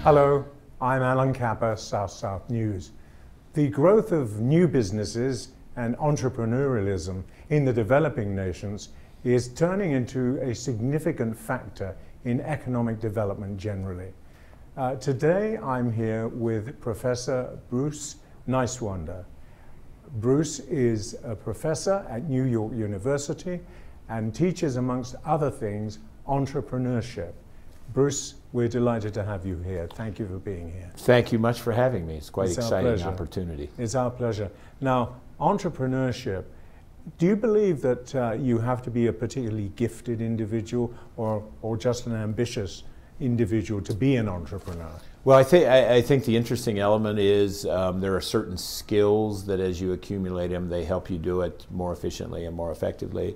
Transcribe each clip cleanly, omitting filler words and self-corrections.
Hello, I'm Alan Capper, South News. The growth of new businesses and entrepreneurialism in the developing nations is turning into a significant factor in economic development generally. Today I'm here with Professor Bruce Niswander. Bruce is a professor at New York University and teaches, amongst other things, entrepreneurship. Bruce, we're delighted to have you here. Thank you for being here. Thank you much for having me. It's quite an exciting opportunity. It's our pleasure. Now, entrepreneurship, do you believe that you have to be a particularly gifted individual or just an ambitious individual to be an entrepreneur? Well, I think the interesting element is there are certain skills that as you accumulate them, they help you do it more efficiently and more effectively.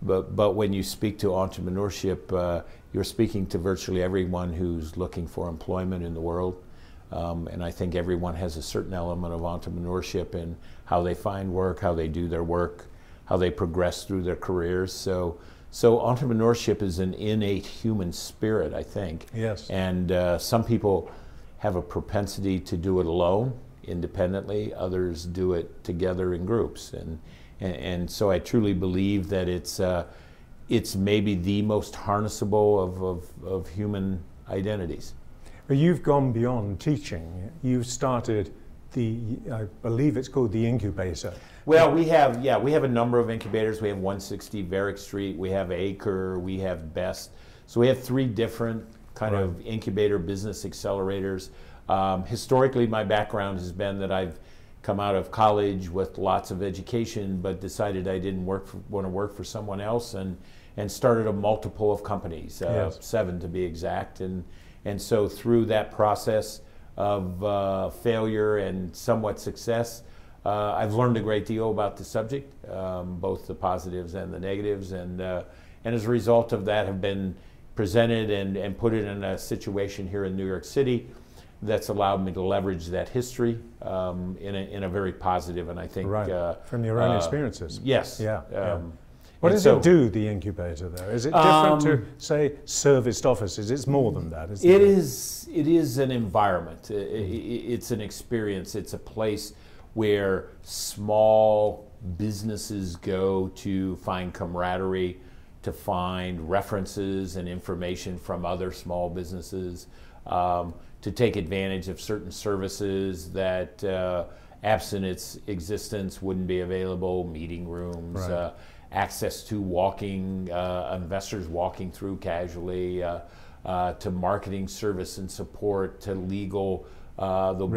But when you speak to entrepreneurship, you're speaking to virtually everyone who's looking for employment in the world. And I think everyone has a certain element of entrepreneurship in how they find work, how they do their work, how they progress through their careers. So entrepreneurship is an innate human spirit, I think. Yes. And some people have a propensity to do it alone, independently. Others do it together in groups. And so I truly believe that it's maybe the most harnessable of human identities. But you've gone beyond teaching. You've started I believe it's called the incubator. Well, we have a number of incubators. We have 160 Varick Street, we have Acre, we have Best. So we have 3 different kind of incubator business accelerators. Historically, my background has been that I've come out of college with lots of education, but decided I didn't want to work for someone else, and started a multiple of companies, 7 to be exact. And so through that process of failure and somewhat success, I've learned a great deal about the subject, both the positives and the negatives, and as a result of that have been presented and put it in a situation here in New York City that's allowed me to leverage that history in a very positive, and I think from your own experiences. Yes. Yeah. What does it do, the incubator, though? Is it different to, say, serviced offices? It's more than that, isn't it? It is an environment. It's an experience. It's a place where small businesses go to find camaraderie, to find references and information from other small businesses, to take advantage of certain services that absent its existence wouldn't be available, meeting rooms, access to investors walking through casually, to marketing service and support, to legal, the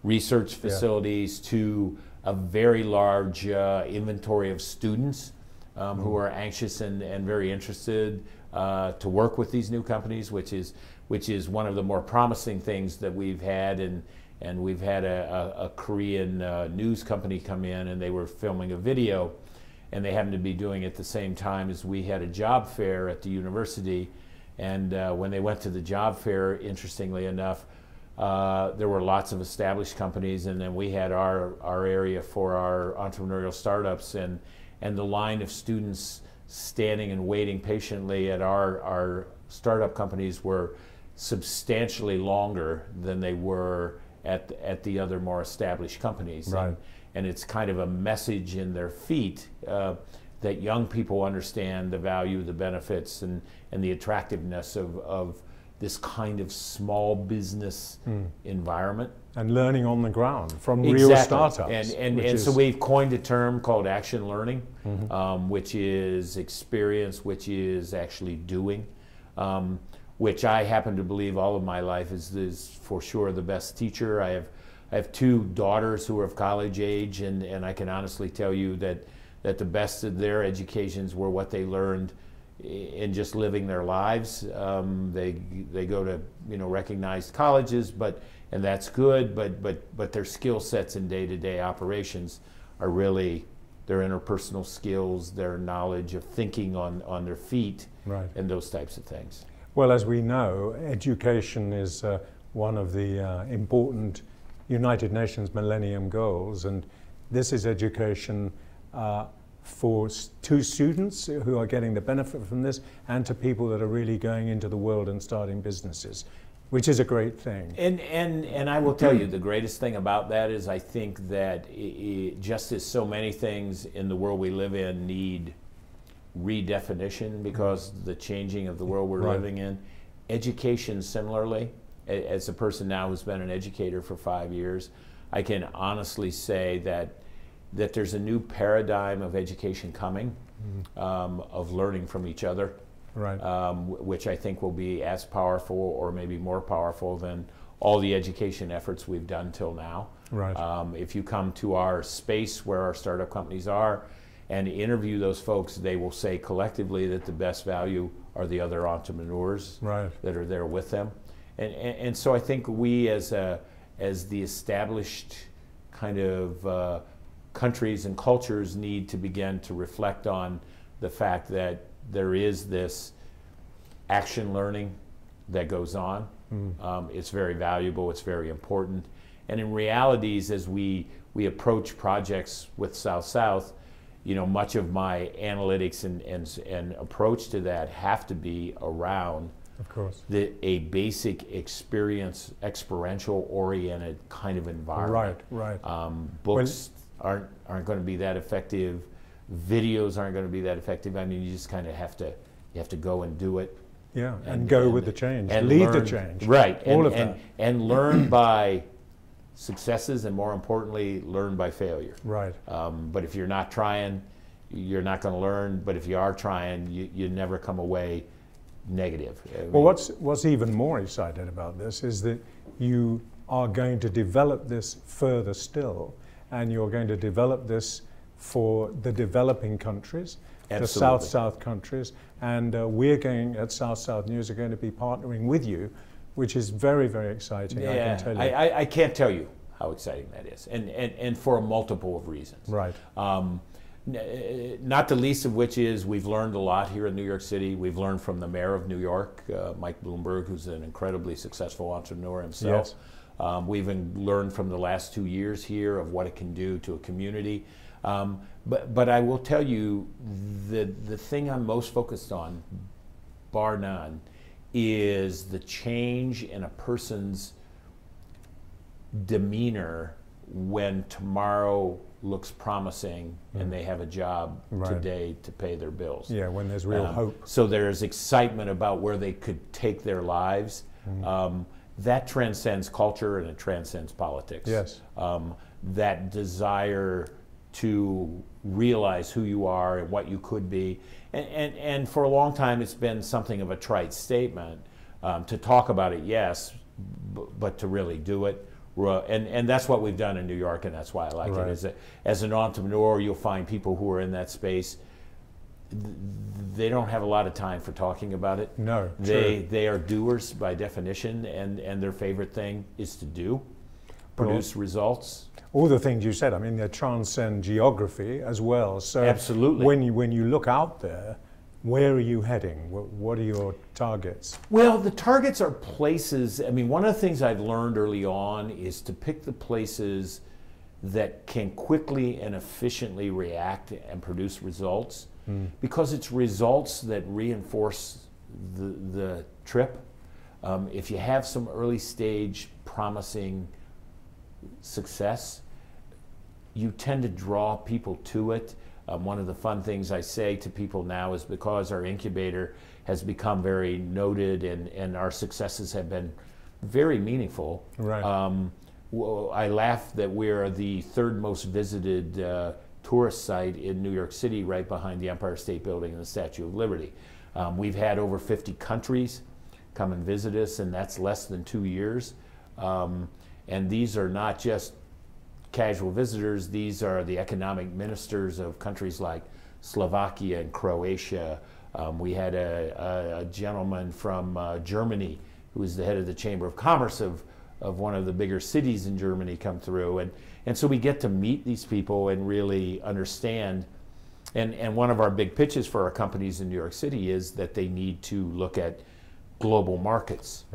research facilities, to a very large inventory of students who are anxious and very interested to work with these new companies, which is one of the more promising things that we've had. And we've had a Korean news company come in, and they were filming a video, and they happened to be doing it at the same time as we had a job fair at the university. And when they went to the job fair, interestingly enough, there were lots of established companies, and then we had our area for our entrepreneurial startups, and the line of students standing and waiting patiently at our startup companies were substantially longer than they were at the other more established companies. Right. And it's kind of a message in their feet that young people understand the value, the benefits, and the attractiveness of this kind of small business environment. And learning on the ground from real startups. And so we've coined a term called action learning, which is experience, which is actually doing, which I happen to believe all of my life is for sure the best teacher. I have 2 daughters who are of college age, and I can honestly tell you that the best of their educations were what they learned in just living their lives. They go to recognized colleges, and that's good, but their skill sets in day-to-day operations are really their interpersonal skills, their knowledge of thinking on their feet, and those types of things. Well, as we know, education is one of the important United Nations Millennium Goals, and this is education to students who are getting the benefit from this, and to people that are really going into the world and starting businesses. which is a great thing. And I will tell you, the greatest thing about that is I think that just as so many things in the world we live in need redefinition because the changing of the world we're living in, education similarly. As a person now who's been an educator for 5 years, I can honestly say that there's a new paradigm of education coming, of learning from each other, which I think will be as powerful or maybe more powerful than all the education efforts we've done till now. If you come to our space where our startup companies are and interview those folks, they will say collectively that the best value are the other entrepreneurs that are there with them. And so I think we as the established kind of countries and cultures need to begin to reflect on the fact that there is this action learning that goes on. It's very valuable, it's very important. And in realities, as we approach projects with South-South, you know, much of my analytics and approach to that have to be around a basic experience, experiential oriented kind of environment. Books aren't going to be that effective. Videos aren't going to be that effective. I mean, you just kind of have to go and do it. Yeah, and go with the change, and lead the change. All of that. And learn by successes, and more importantly, learn by failure. But if you're not trying, you're not going to learn. But if you are trying, you never come away negative. Well, what's even more exciting about this is that you are going to develop this further still, and you're going to develop this for the developing countries, the South-South countries, and we're going at South-South News are going to be partnering with you, which is very, very exciting. Yeah, I can tell you. I can't tell you how exciting that is, and for a multiple of reasons. Not the least of which is we've learned a lot here in New York City. We've learned from the mayor of New York, Mike Bloomberg, who's an incredibly successful entrepreneur himself. We've learned from the last 2 years here of what it can do to a community. But I will tell you, the thing I'm most focused on, bar none, is the change in a person's demeanor when tomorrow looks promising and they have a job today to pay their bills. Yeah, when there's real hope. So there's excitement about where they could take their lives. That transcends culture and it transcends politics. That desire to realize who you are and what you could be. And for a long time it's been something of a trite statement. To talk about it, yes, but to really do it. And that's what we've done in New York, and that's why I like it. As an entrepreneur, you'll find people who are in that space, they don't have a lot of time for talking about it. They are doers by definition, and their favorite thing is to do, produce results. All the things you said, I mean, they transcend geography as well. So absolutely. When you look out there, where are you heading? What are your targets? Well, the targets are places. I mean, one of the things I've learned early on is to pick the places that can quickly and efficiently react and produce results, because it's results that reinforce the trip. If you have some early stage promising success, you tend to draw people to it. One of the fun things I say to people now is because our incubator has become very noted and our successes have been very meaningful. I laugh that we're the third most visited tourist site in New York City, right behind the Empire State Building and the Statue of Liberty. We've had over 50 countries come and visit us, and that's less than 2 years. And these are not just casual visitors, these are the economic ministers of countries like Slovakia and Croatia. We had a gentleman from Germany who was the head of the Chamber of Commerce of one of the bigger cities in Germany come through. And so we get to meet these people and really understand. And one of our big pitches for our companies in New York City is that they need to look at global markets.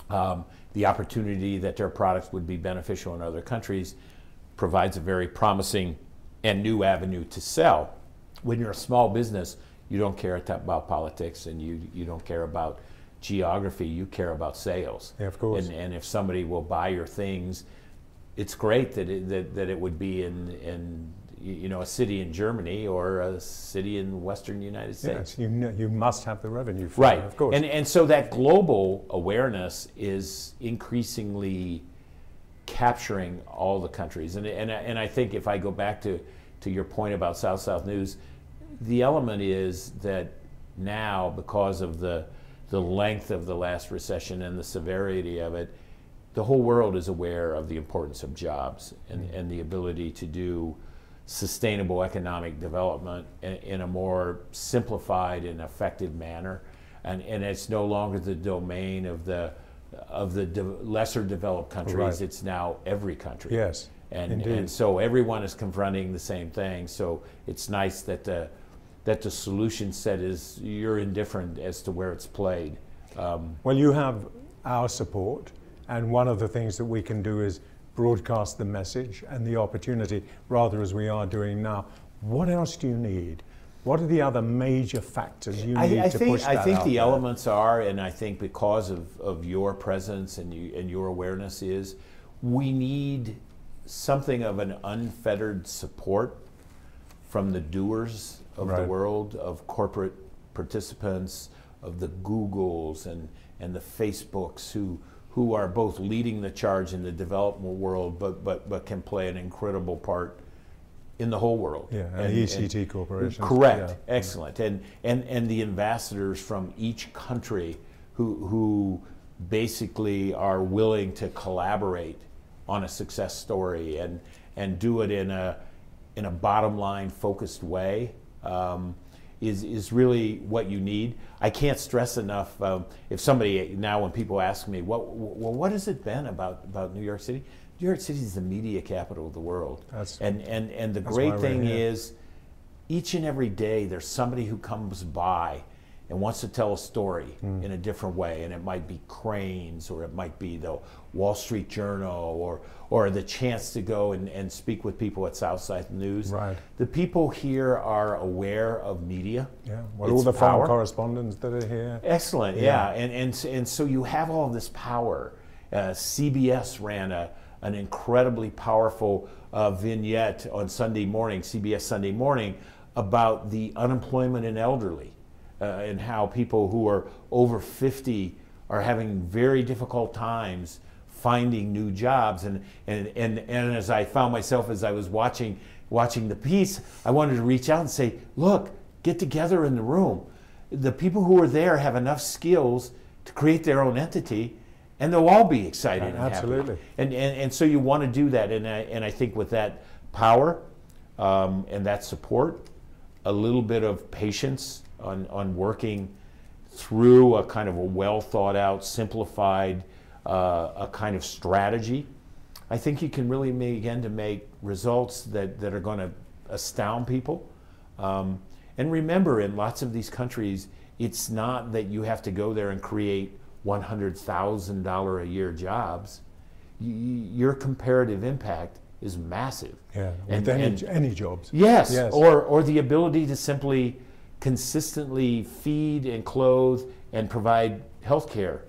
The opportunity that their products would be beneficial in other countries provides a very promising and new avenue to sell. When you're a small business, you don't care about politics and you don't care about geography, you care about sales. Yeah, of course. And if somebody will buy your things, it's great that it would be in a city in Germany or a city in Western United States. Yes, you must have the revenue for right. it, of course. And so that global awareness is increasingly capturing all the countries. And I think if I go back to your point about South-South News, the element is that now, because of the length of the last recession and the severity of it, the whole world is aware of the importance of jobs and the ability to do sustainable economic development in a more simplified and effective manner. And it's no longer the domain of the lesser developed countries. Right. It's now every country. Yes, and so everyone is confronting the same thing. So it's nice that the solution set is, you're indifferent as to where it's played. Well, you have our support, and one of the things that we can do is broadcast the message and the opportunity, rather as we are doing now. What else do you need? What are the other major factors you need to push that I think out the there? elements are, and I think because of your presence and your awareness is, we need something of an unfettered support from the doers of the world, of corporate participants, of the Googles and the Facebooks who are both leading the charge in the development world, but can play an incredible part in the whole world. Yeah, and ECT corporations. Correct, yeah. excellent. And the ambassadors from each country who basically are willing to collaborate on a success story and do it in a bottom line focused way is really what you need. I can't stress enough, if somebody, now when people ask me, what has it been about New York City? New York City is the media capital of the world. And the great thing is, each and every day there's somebody who comes by and wants to tell a story in a different way, and it might be Cranes, or it might be the Wall Street Journal, or the chance to go and speak with people at South-South News. Right. The people here are aware of media. Yeah. Well, all the foreign correspondents that are here. Excellent. Yeah. And so you have all this power. CBS ran an incredibly powerful vignette on Sunday morning, CBS Sunday Morning, about the unemployment in elderly. And how people who are over 50 are having very difficult times finding new jobs. And as I found myself as I was watching the piece, I wanted to reach out and say, look, get together in the room. The people who are there have enough skills to create their own entity, and they'll all be excited and absolutely happy. And so you want to do that. And I think with that power and that support, a little bit of patience on working through a kind of a well thought out, simplified a kind of strategy, I think you can really begin to make results that are going to astound people. And remember, in lots of these countries, it's not that you have to go there and create $100,000 a year jobs. Your comparative impact is massive. Yeah, with any jobs. Yes, or the ability to simply consistently feed and clothe and provide health care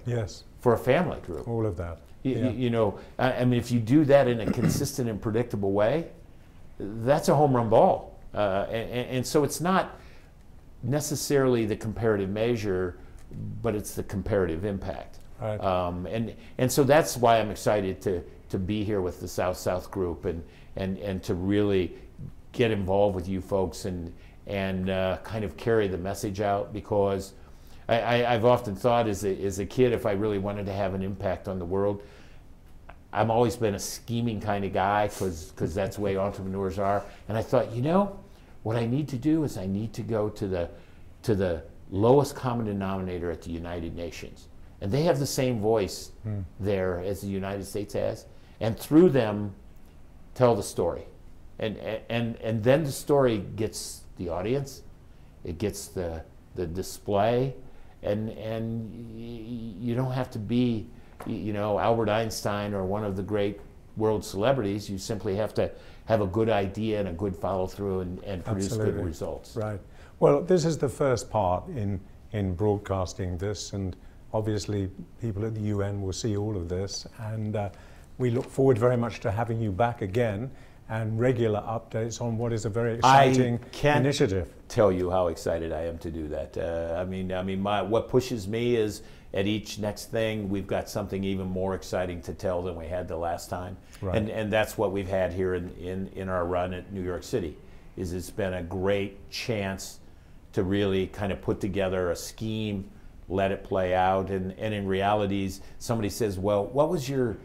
for a family group. All of that. You know, I mean, if you do that in a consistent and predictable way, that's a home run ball. And so it's not necessarily the comparative measure, but it's the comparative impact. Right. And so that's why I'm excited to be here with the South-South group and to really get involved with you folks and kind of carry the message out, because I've often thought as a kid, if I really wanted to have an impact on the world, I've always been a scheming kind of guy, because that's the way entrepreneurs are. And I thought, you know, what I need to do is I need to go to the lowest common denominator at the United Nations. And they have the same voice there as the United States has. And through them, tell the story. And then the story gets the audience, it gets the display, and you don't have to be, you know, Albert Einstein or one of the great world celebrities. You simply have to have a good idea and a good follow through and produce good results. Right. Well, this is the first part in broadcasting this, and Obviously, people at the UN will see all of this, and we look forward very much to having you back again and regular updates on what is a very exciting initiative. Tell you how excited I am to do that. What pushes me is at each next thing we've got something even more exciting to tell than we had the last time, Right. and that's what we've had here in our run at New York City. It's been a great chance to really kind of put together a scheme, let it play out, and in realities, somebody says, well, what was your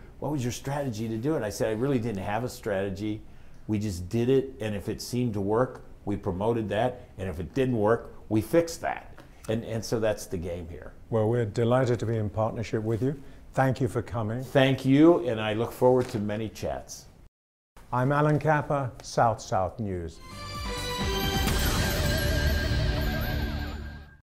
strategy to do it? I said, I really didn't have a strategy. We just did it, and if it seemed to work, we promoted that, and if it didn't work, we fixed that. And so that's the game here. Well, we're delighted to be in partnership with you. Thank you for coming. Thank you, and I look forward to many chats. I'm Alan Kappa, South South News.